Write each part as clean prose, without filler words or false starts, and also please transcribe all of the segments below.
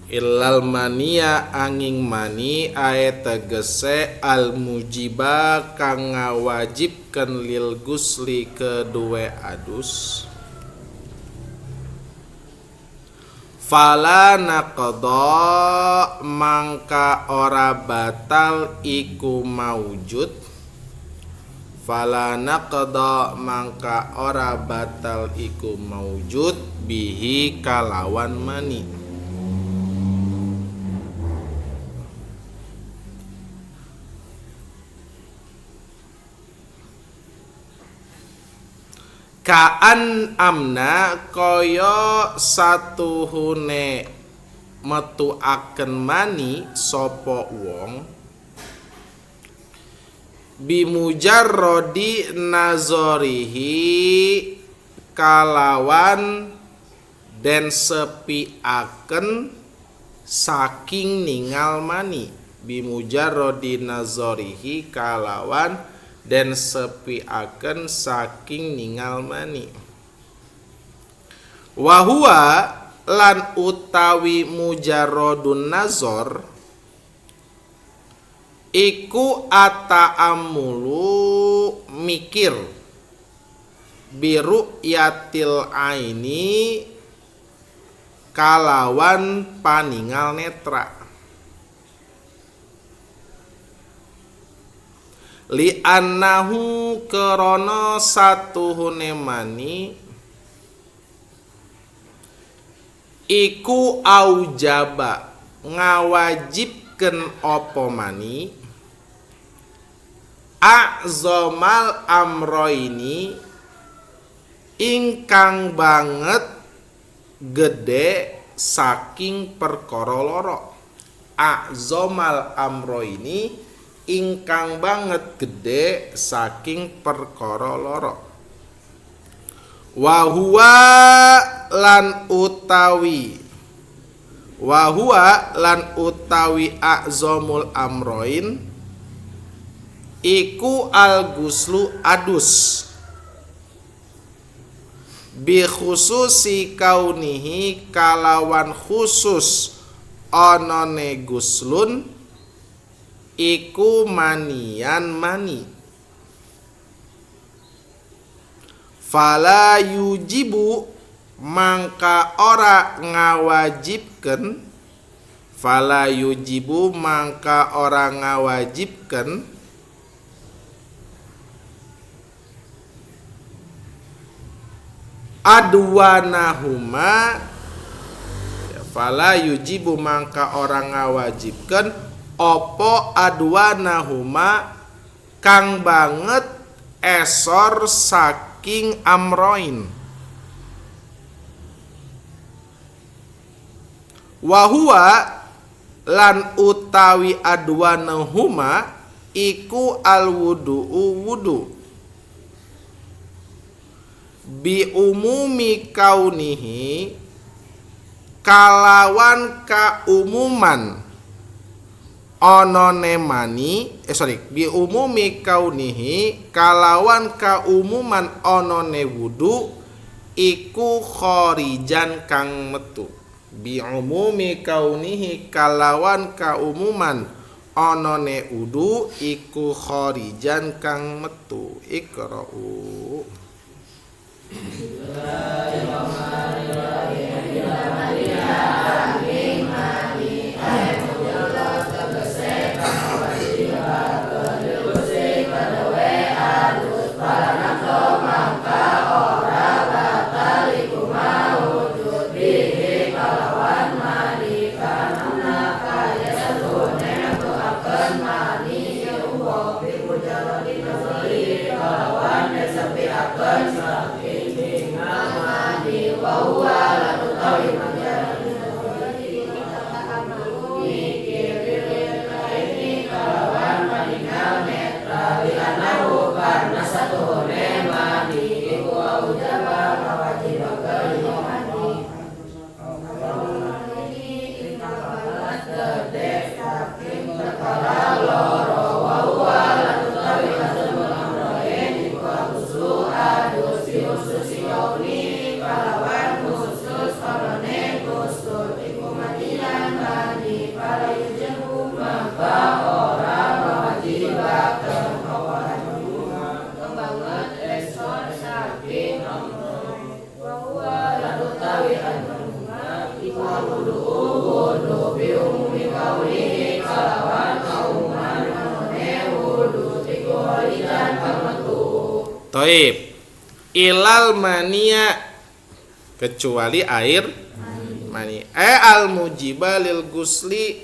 Illal mania angin mani ae tegese al mujiba kang ngawajibkeun lil gusli kedue adus. Fala naqda mangka ora batal iku maujud. Fala naqda mangka ora batal iku maujud bihi kalawan mani. Kaan amna kaya satuhune metuaken mani sapa wong bimujarrodi nazorihi kalawan den sepiaken saking ningal mani. Bimujarrodi nazorihi kalawan den sepiaken saking ningal mani. Wahua lan utawi mujarrodun nazor iku ata'amulu mikir biru yatil aini kalawan paningal netra. Li annahu krana satuhune mani iku aujaba ngawajibkeun apa mani a'zamal amroini ingkang banget gede saking perkara loro. A'zamal amroini ingkang banget gede saking perkara loro. Wahua lan utawi a'zamul amroin iku al guslu adus bi khususi kaunihi kalawan khusus onone guslun iku manian mani. Fala yujibu mangka ora ngawajibkeun. Fala yujibu mangka ora ngawajibkeun adwanahuma. Fala yujibu mangka ora ngawajibkeun opo adwanahuma kang banget esor saking amroin. Wahua lan utawi adwanahuma iku al wudu bi umumi kaunihi kalawan kaumuman onone mani bi umumi kaunihi kalawan kaumuman onone wudu iku khorijan kang metu. Bi umumi kaunihi kalawan kaumuman onone wudu iku khorijan kang metu. Iqra'u. Saking ningal mani wa huwa Toib. Ilal mania, kecuali air mani. Al mujiba lil gusli,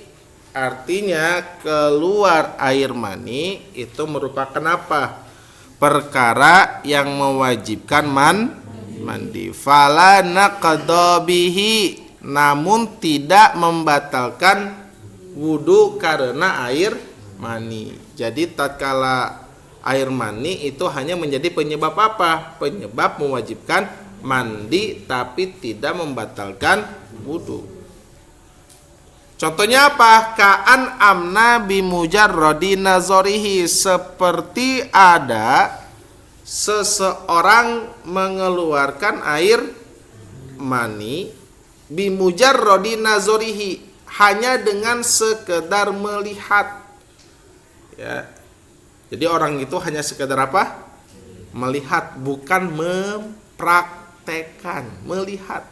artinya keluar air mani itu merupakan apa? Perkara yang mewajibkan mandi. Fala naqdha bihi, namun tidak membatalkan wudu karena air mani. Jadi tatkala air mani itu hanya menjadi penyebab apa? Penyebab mewajibkan mandi tapi tidak membatalkan wudu. Contohnya apa? Ka'an amna bimujarrodi nazorihi, seperti ada seseorang mengeluarkan air mani bimujarrodi nazorihi, hanya dengan sekedar melihat. Ya. Jadi orang itu hanya sekedar apa? Melihat, bukan mempraktekkan. Melihat.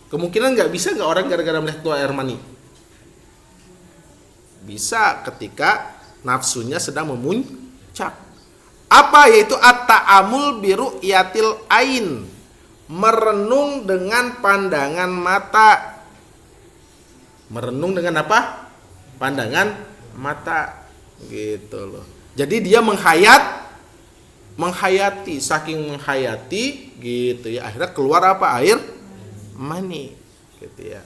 Kemungkinan bisa nggak orang gara-gara melihat keluar air mani? Bisa, ketika nafsunya sedang memuncak. Apa? Yaitu at-ta'amul biru'yatil ain, merenung dengan pandangan mata. Merenung dengan apa? Pandangan mata. Gitu loh. Jadi dia menghayati, saking menghayati gitu ya, akhirnya keluar apa? Air mani gitu ya.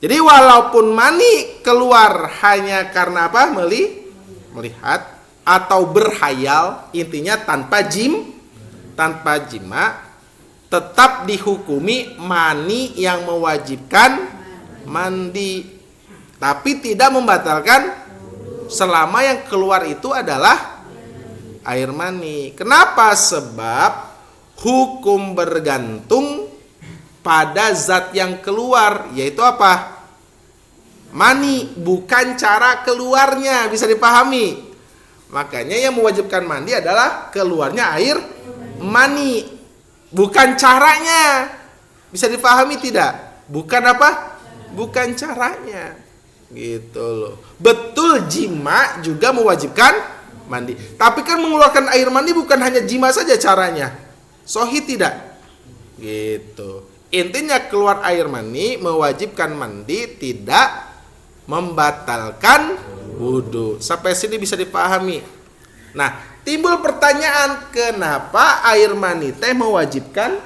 Jadi walaupun mani keluar hanya karena apa? Melihat atau berhayal, intinya tanpa jima, tetap dihukumi mani yang mewajibkan mandi, tapi tidak membatalkan selama yang keluar itu adalah air mani. Kenapa? Sebab hukum bergantung pada zat yang keluar, yaitu apa? Mani, bukan cara keluarnya. Bisa dipahami? Makanya yang mewajibkan mandi adalah keluarnya air mani, bukan caranya. Bisa dipahami tidak? Bukan apa? Bukan caranya. Gitu loh. Betul, jima juga mewajibkan mandi, tapi kan mengeluarkan air mani bukan hanya jima saja caranya. Sahih tidak? Gitu. Intinya keluar air mani mewajibkan mandi, tidak membatalkan wudu. Sampai sini bisa dipahami. Nah, timbul pertanyaan, kenapa air mani teh mewajibkan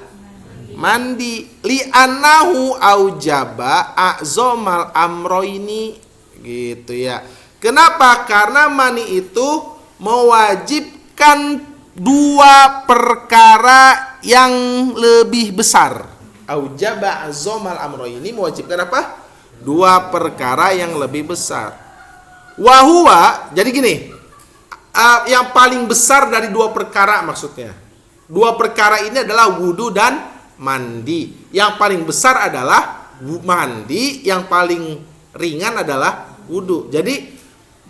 mandi? Li'annahu aujaba a'zomal amroini, gitu ya. Kenapa? Karena mani itu mewajibkan dua perkara yang lebih besar. Aujaba a'zomal amroini, mewajibkan apa? Dua perkara yang lebih besar. Wahuwa, jadi gini, yang paling besar dari dua perkara maksudnya. Dua perkara ini adalah wudu dan mandi. Yang paling besar adalah mandi, yang paling ringan adalah wudu. Jadi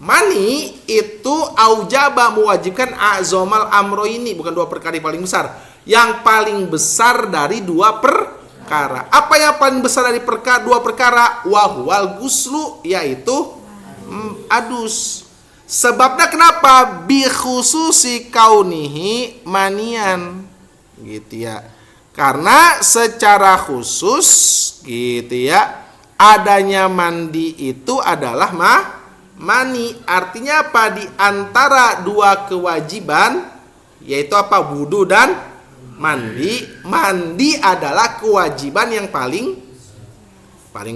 mani itu aujaba, mewajibkan a'zomal amro ini, bukan dua perkara yang paling besar. Yang paling besar dari dua perkara. Apa yang paling besar dari dua perkara? Wahwal guslu, yaitu adus. Sebabnya kenapa? Bi khususi kaunihi manian, gitu ya. Karena secara khusus gitu ya, adanya mandi itu adalah mani. Artinya apa? Di antara dua kewajiban, yaitu apa? Wudu dan mandi. Mandi adalah kewajiban yang paling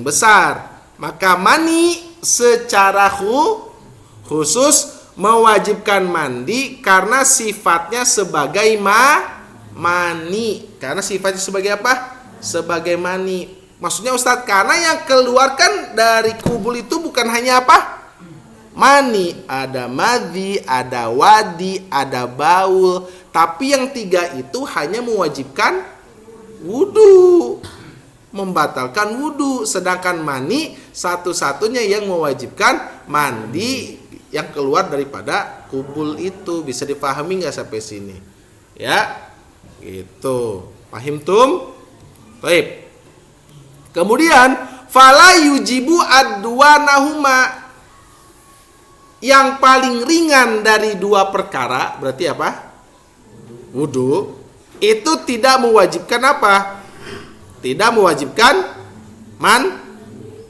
besar. Maka mani secara khusus mewajibkan mandi karena sifatnya sebagai mani. Karena sifatnya sebagai apa? Sebagai mani. Maksudnya Ustadz, karena yang keluarkan dari kubul itu bukan hanya apa? Mani. Ada madhi, ada wadi, ada baul. Tapi yang tiga itu hanya mewajibkan wudu, membatalkan wudu. Sedangkan mani satu-satunya yang mewajibkan mandi yang keluar daripada kubul itu. Bisa dipahami nggak sampai sini? Ya, gitu. Pahim tum? Baik. Kemudian fala yujibu adwanahuma, yang paling ringan dari dua perkara berarti apa? wudu, itu tidak mewajibkan apa? Tidak mewajibkan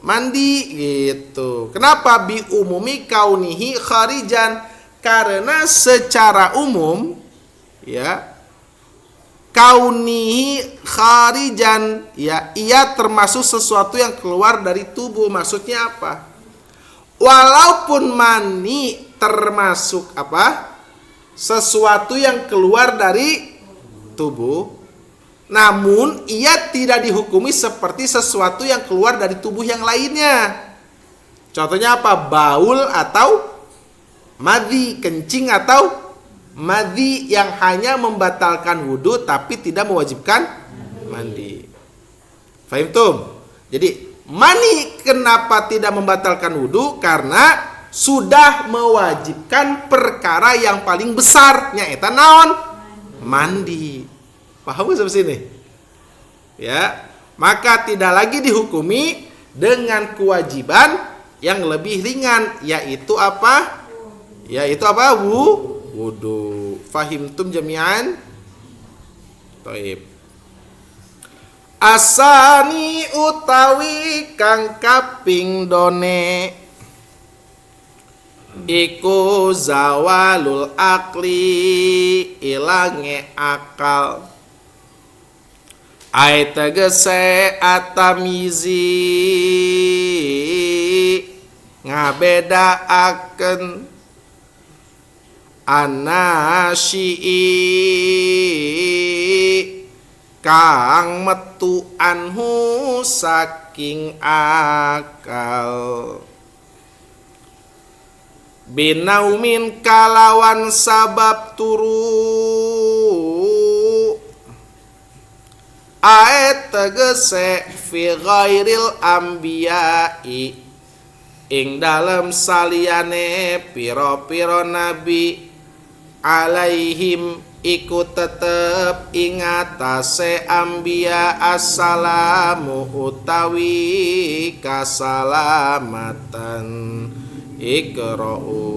mandi gitu. Kenapa? Bi umumi kaunihi kharijan, karena secara umum ya, kaunihi kharijan ya, ia termasuk sesuatu yang keluar dari tubuh. Maksudnya apa? Walaupun mani termasuk apa? Sesuatu yang keluar dari tubuh, namun ia tidak dihukumi seperti sesuatu yang keluar dari tubuh yang lainnya. Contohnya apa? Baul atau madhi, kencing atau madhi yang hanya membatalkan wudhu tapi tidak mewajibkan mandi. Fahim tum? Jadi mani kenapa tidak membatalkan wudhu? Karena sudah mewajibkan perkara yang paling besar, nyaeta naon? Mandi. Paham nggak sampai sini? Ya, maka tidak lagi dihukumi dengan kewajiban yang lebih ringan, yaitu apa? Yaitu apa? Wudu. Fahimtum jami'an? Taib. Asani utawi kang kaping done iku zawalul akli, ilange akal. Ai tegese atamizi, ngabedaaken anasyi kang metu anhu saking akal. Binaumin kalawan sabab turu, ae tegese fi ghairil ambiyai, ing dalem saliyane piro-piro nabi, alaihim iku tetep ing atase ambiya assalamu utawi kasalamatan. Iqra'u.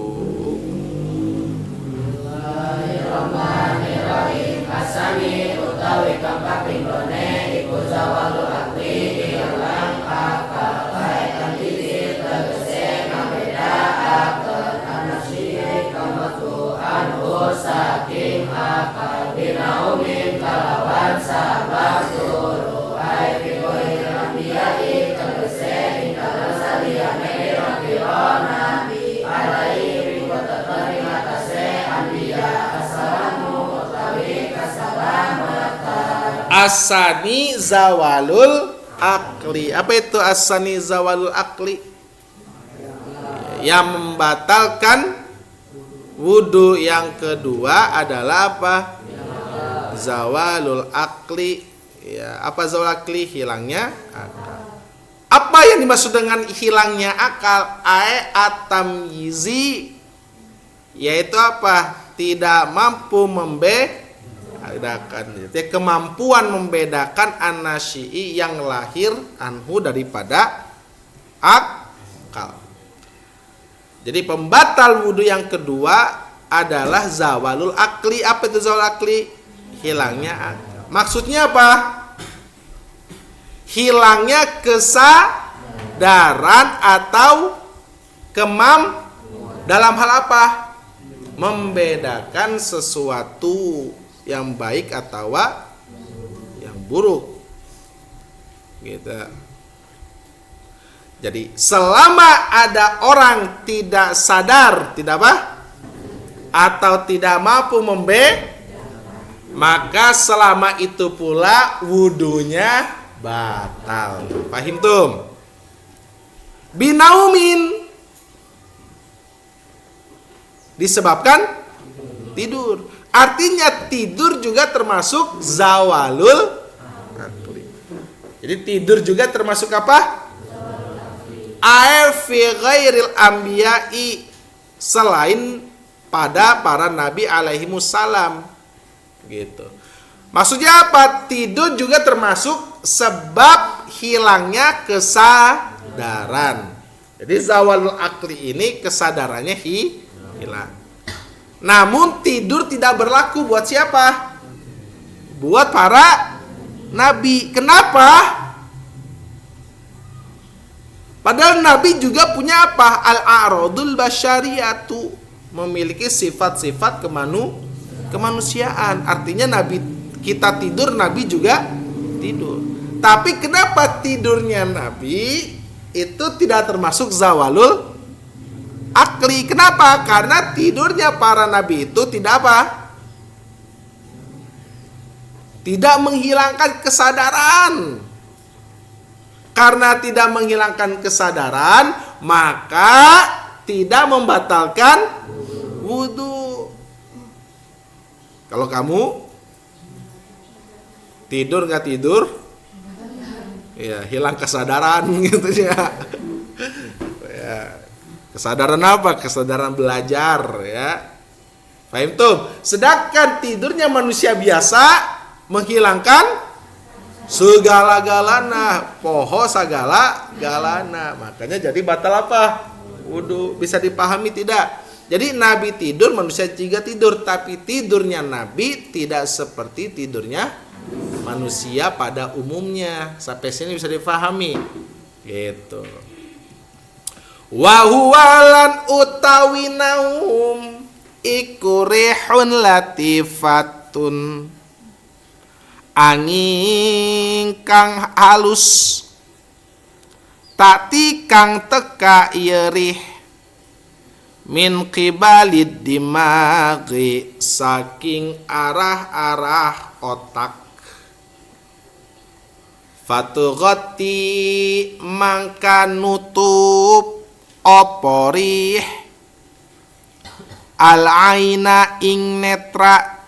Bismillahirrahmanirrahim. Asani utawi kang kaping done iku zawalul akli, ilang akal. Kaitan diri tegese ngabedaaken anasyi kang metu anhu saking akal. Binaumin kalawan sabab turu, ai fi ghairil ambiyai tegese ing dalem saliyane pira-pira asani zawalul akli. Apa itu asani zawalul akli? Yang membatalkan wudu yang kedua adalah apa? Zawalul akli. Ya, apa zawalul akli? Hilangnya akal. Apa yang dimaksud dengan hilangnya akal? Atamyizi, yaitu apa? Tidak mampu membedakan, kemampuan membedakan anasyi yang lahir anhu daripada akal. Jadi pembatal wudu yang kedua adalah zawalul akli. Apa itu zawalul akli? Hilangnya akal. Maksudnya apa? Hilangnya kesadaran atau dalam hal apa? Membedakan sesuatu yang baik atau yang buruk. Gitu. Jadi selama ada orang tidak sadar, tidak apa? Atau tidak mampu maka selama itu pula wudunya batal. Pahim tum? Binaumin disebabkan tidur. Artinya tidur juga termasuk zawalul akli. Jadi tidur juga termasuk apa? Ai fi ghairil ambiyai, selain pada para nabi alaihimussalam. Gitu. Maksudnya apa? Tidur juga termasuk sebab hilangnya kesadaran. Jadi zawalul akli ini kesadarannya hilang. Namun tidur tidak berlaku buat siapa? buat para nabi. Kenapa? Padahal nabi juga punya apa? Al-a'radul basyariyatu, memiliki sifat-sifat kemanusiaan. Artinya nabi kita tidur, nabi juga tidur. Tapi kenapa tidurnya nabi itu tidak termasuk zawalul akli? Kenapa? Karena tidurnya para nabi itu tidak apa? Tidak menghilangkan kesadaran. Karena tidak menghilangkan kesadaran, maka tidak membatalkan wudu. Kalau kamu tidur nggak tidur, ya hilang kesadaran gitu ya. Kesadaran apa? Kesadaran belajar ya. Paham tuh? Sedangkan tidurnya manusia biasa menghilangkan segala-galana, poho segala-galana. Makanya jadi batal apa? Wudu. Bisa dipahami tidak? Jadi Nabi tidur, manusia juga tidur, tapi tidurnya Nabi tidak seperti tidurnya manusia pada umumnya. Sampai sini bisa dipahami. Gitu. Wa huwalan utawi naum iku rihun latifatun, angin kang halus, tati kang teka yerih, min qibalid dimaghi, saking arah-arah otak, fatughati mangka nutup oporih, al-aina ing netra,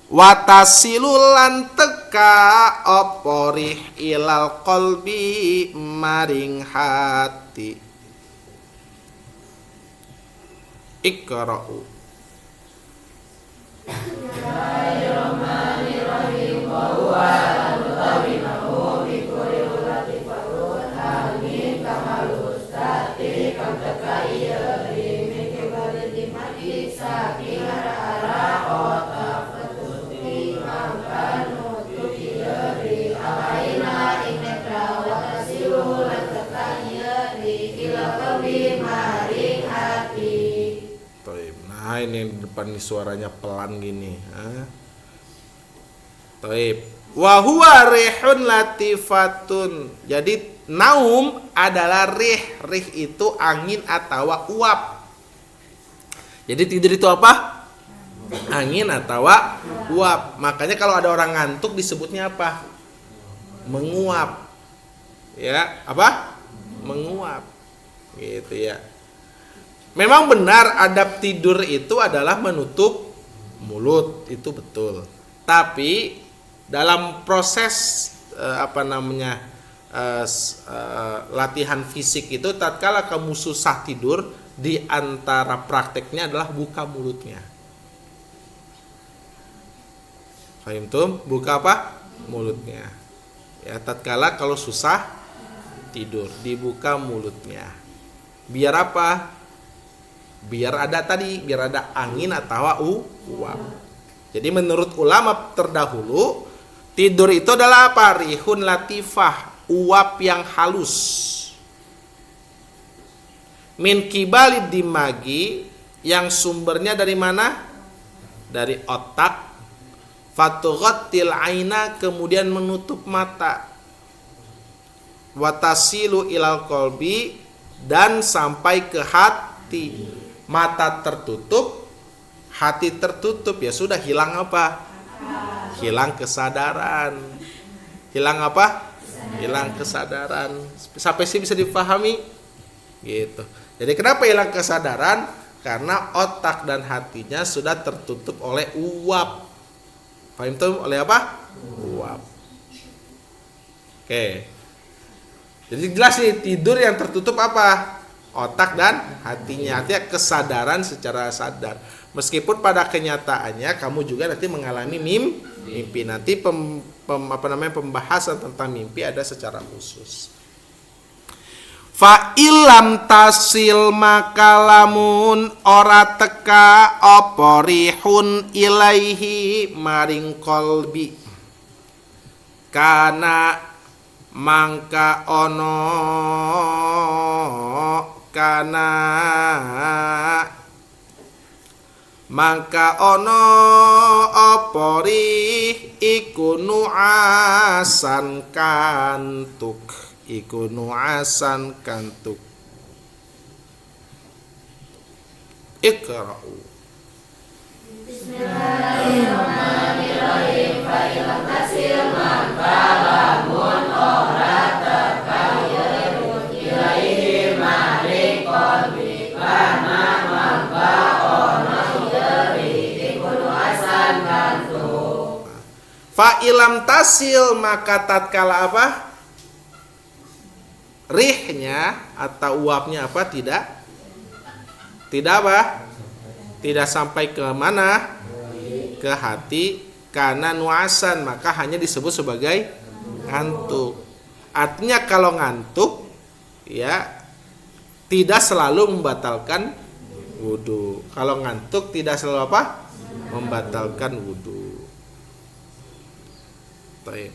watasilulan teka oporih ilal qalbi maring hati. Iqra'u. Nah ini yang depan nih suaranya pelan gini. Taib. Wa huwa rihun latifatun. Jadi naum adalah rih. Rih itu angin atau uap. Jadi tidur itu apa? Angin atau uap. Makanya kalau ada orang ngantuk disebutnya apa? Menguap. Ya, apa? Menguap. Gitu ya. Memang benar adab tidur itu adalah menutup mulut, itu betul. Tapi dalam proses latihan fisik itu, tatkala kamu susah tidur, di antara prakteknya adalah buka mulutnya. Paham tuh? Buka apa? Mulutnya. Ya, tatkala kalau susah tidur, dibuka mulutnya. Biar apa? Biar ada angin atau uap. Jadi menurut ulama terdahulu, tidur itu adalah apa? Rihun latifah, uap yang halus. Min kibalid dimagi, yang sumbernya dari mana? Dari otak. Fatughattil aina, kemudian menutup mata. Watasilu ilal qalbi, dan sampai ke hati. Mata tertutup, hati tertutup, ya sudah, hilang apa? Hilang kesadaran. Hilang apa? Hilang kesadaran. Sampai sih bisa dipahami? Gitu. Jadi kenapa hilang kesadaran? Karena otak dan hatinya sudah tertutup oleh uap. Paham tuh? Oleh apa? Uap. Oke. Jadi jelas nih, tidur yang tertutup apa? Otak dan hatinya, artinya kesadaran secara sadar. Meskipun pada kenyataannya kamu juga nanti mengalami mimpi. Nanti pembahasan tentang mimpi ada secara khusus. Fa ilam tasil maka lamun ora teka apa rihun ilaihi maring qalbi kana mangka ono kana mangka ono apa rih iku nuasan kantuk iku nuasan kantuk. Iqra'u. Bismillahirrahmanirrahim. Fa ilam tasil maka lamun ora teka ilaihi maring qalbi kana maka ono yeri iku nuasan kantuk. Fa ilam tasil maka tatkala apa? Rihnya atau uapnya apa? Tidak apa? Tidak sampai ke mana? Ke hati. Karena nuasan maka hanya disebut sebagai ngantuk. Artinya kalau ngantuk ya tidak selalu membatalkan wudu. Kalau ngantuk tidak selalu apa? Membatalkan wudu. Baik.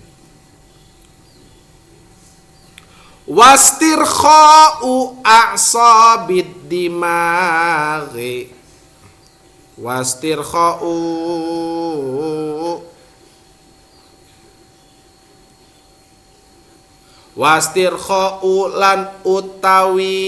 Wastirkha'u a'sabid dimaghi wastirkha'u lan utawi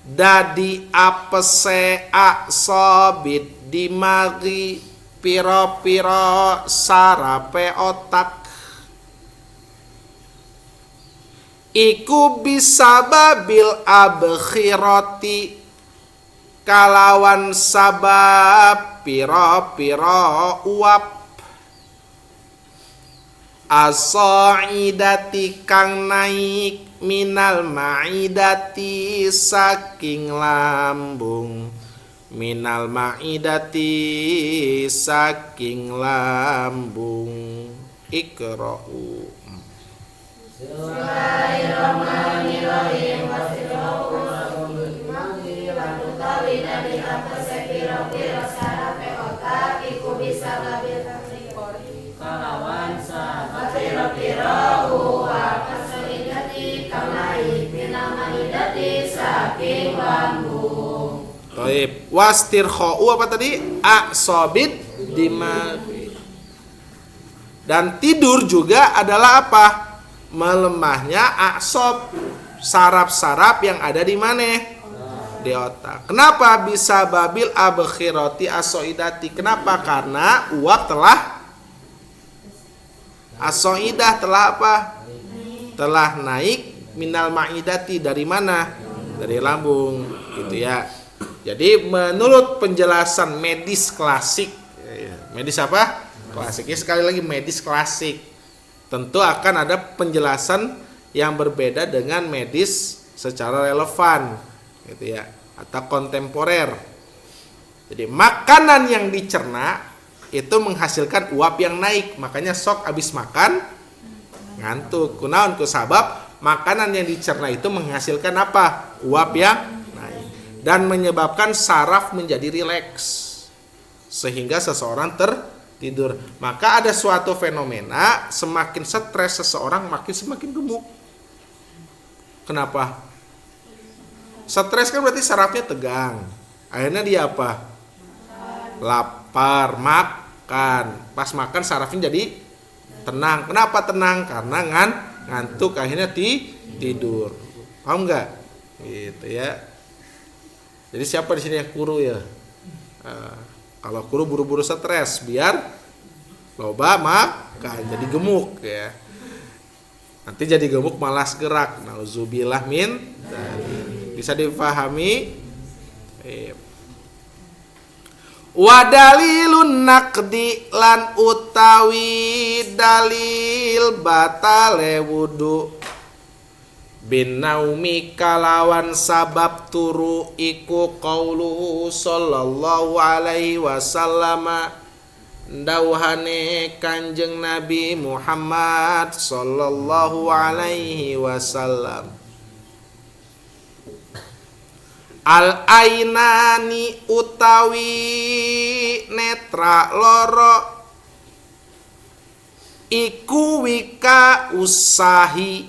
dadi apese a'sabid dimagi piro-piro sarape otak iku bisa babil abkhirati kalawan sabab piro-piro uap as-sa'idati kang naik minal ma'idati saking lambung minal ma'idati saking lambung. Iqra'u. Bismillahirrahmanirrahim. Wastirkha'u manggi lan utawi dari apa sepiro-piro sarape otak iku bisa babil akhirati kalawan sabab piro-piro uap as-sa'idati kang naik minal ma'idati saking lambung. Baik, wastirkha'u apa tadi? A'sabid dimaghi. Dan tidur juga adalah apa? Melemahnya a'sab, saraf-saraf yang ada di mana? Di otak. Kenapa bisa babil abkhirati as-soidati? Kenapa? Karena uap telah as-soidah telah apa? Telah naik minal ma'idati dari mana? Dari lambung, gitu ya. Jadi menurut penjelasan medis klasik, medis apa? Klasik. Ya, sekali lagi medis klasik. Tentu akan ada penjelasan yang berbeda dengan medis secara relevan, gitu ya, atau kontemporer. Jadi makanan yang dicerna itu menghasilkan uap yang naik, makanya sok abis makan ngantuk. Kunaon ku sabab makanan yang dicerna itu menghasilkan apa? Uap yang dan menyebabkan saraf menjadi rileks sehingga seseorang tertidur. Maka ada suatu fenomena semakin stres seseorang semakin gemuk. Kenapa? Stres kan berarti sarafnya tegang. Akhirnya dia apa? Lapar, makan. Pas makan sarafnya jadi tenang. Kenapa tenang? Karena ngantuk akhirnya tidur. Paham nggak? Gitu ya. Jadi siapa di sini yang kuru ya? Kalau kuru buru-buru stres biar loba makan jadi gemuk ya. Nanti jadi gemuk malas gerak. Nauzubillah min. Bisa dipahami? Wa dalilun naqdi lan utawi dalil batale wudu bin naumi kalawan sabab turu iku qauluhu sallallahu alaihi wasallam dauhane Kanjeng Nabi Muhammad sallallahu alaihi wasallam. Al ainani utawi netra loro iku wika usahi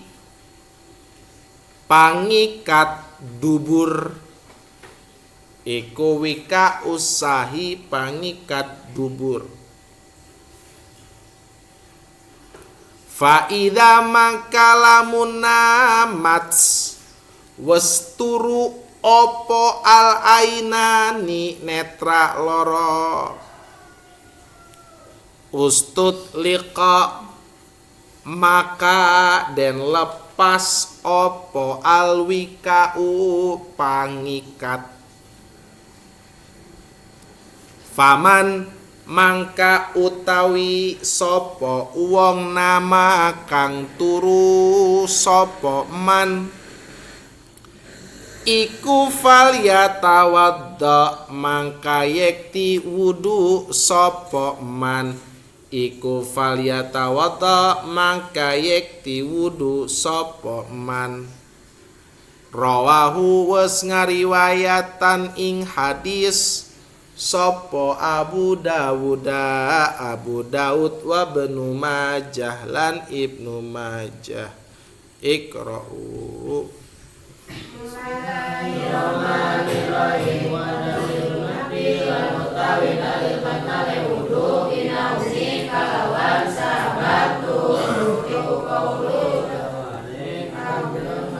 pangikat dubur. Iku wika usahi pangikat dubur. Fa idza makalamunna mats wasturu opo al ainani netra loro ustut liqa maka den lepas opo al wikau pangikat. Faman mangka utawi sopo wong nama kang turu sopo man iku falyatawadda mangka yekti wudu sopo man. Iku falyatawadda mangka yekti wudu sopo man. Rawahu was ngariwayatan ing hadis sopo Abu Dawud wa Ibnu Majah lan Ibnu Majah. Iqra'u. Bismillahirrahmanirrahim. Wa dalilun nabi lan utawi dalil batale wudu inauni kalawan sahabat turu iku qaulu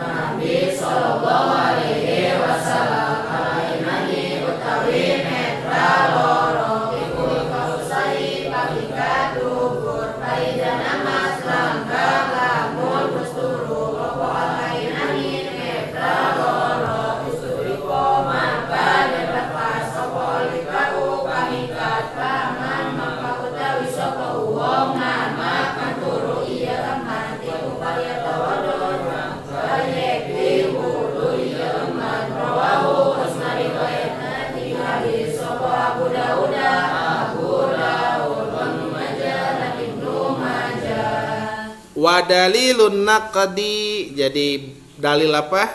Nabi sallallahu alaihi wasallam alainani utawi netra loro iku kausai pagikat dubur paidana mas langka lamun musturu opo alainani netra loro usturiko maka dapat pas opo likau pangikat paman maka utawi sopo uwong nama kan turu iya teman iku palyatawadon bayekti wudu iya teman rawahu usnari wayatna di hadis sopo Abu Dawud wa Ibnu Majah dan Ibnu Majah. Wa dalilun naqdi, jadi dalil apa?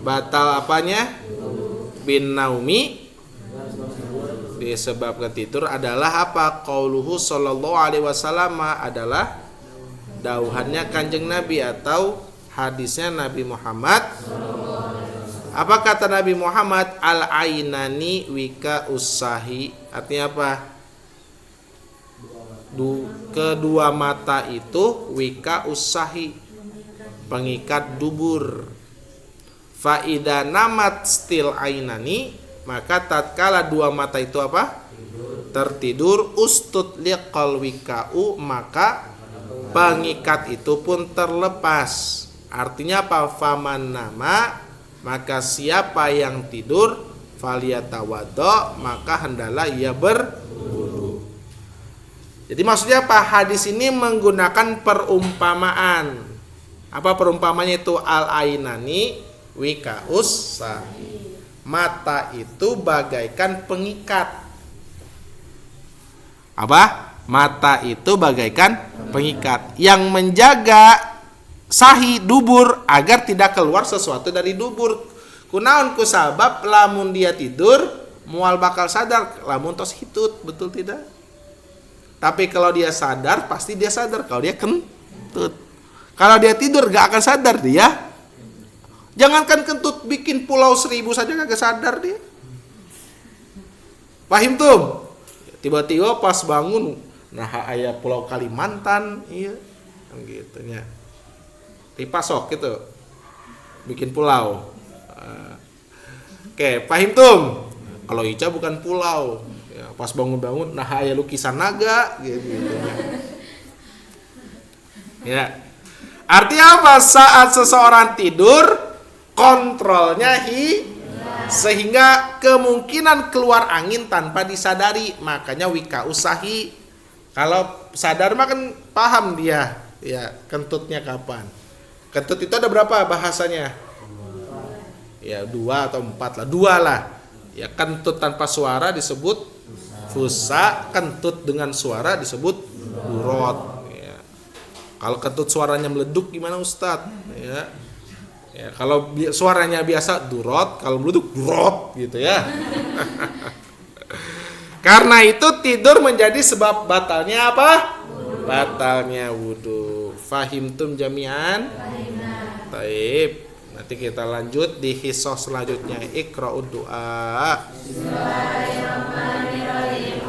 Batal apanya? Bin naumi disebabkan tidur adalah apa? Qauluhu sallallahu alaihi wasallam adalah dauhannya Kanjeng Nabi atau hadisnya Nabi Muhammad. Apa kata Nabi Muhammad? Al ainani wika usahi. Artinya apa? Kedua mata itu wika usahi, pengikat dubur. Faida namat stil ainani, maka tatkala dua mata itu apa? Tertidur, ustut liqal wikau, maka pengikat itu pun terlepas. Artinya apa? Faman nama, maka siapa yang tidur, faliyatawaddo, maka hendalah ia berwudu. Jadi maksudnya apa? Hadis ini menggunakan perumpamaan. Apa perumpamannya itu? Al ainani wikaus sahi. Mata itu bagaikan pengikat. Apa? Mata itu bagaikan pengikat yang menjaga sahi dubur agar tidak keluar sesuatu dari dubur. Kunaon ku sabab lamun dia tidur mual bakal sadar lamun tos hitut, betul tidak? Tapi kalau dia sadar pasti dia sadar kalau dia kentut. Kalau dia tidur gak akan sadar dia. Jangankan kentut, bikin pulau 1000 saja gak sadar dia. Paham tuh? Tiba-tiba pas bangun, nah aya pulau Kalimantan, iya, gitu nya. Dipasok gitu, bikin pulau. Oke, paham tuh? Kalau Ica bukan pulau, ya, pas bangun-bangun, nah aya lukisan naga, gitu. Ya, artinya apa? Saat seseorang tidur, kontrolnya sehingga kemungkinan keluar angin tanpa disadari, makanya wika usahi. Kalau sadar mah kan paham dia, ya kentutnya kapan. Kentut itu ada berapa bahasanya? Ya 2 atau 4 lah, 2 lah. Ya kentut tanpa suara disebut Fusa kentut dengan suara disebut durot. Ya. Kalau kentut suaranya meleduk gimana Ustadz? Ya. Ya, kalau suaranya biasa durot, kalau meleduk durot gitu ya. Karena itu tidur menjadi sebab batalnya apa? Batalnya wudu. Fahimtum jami'an? Taib. Nanti kita lanjut di hisah selanjutnya. Iqra'ud du'a. Bismillahirrahmanirrahim.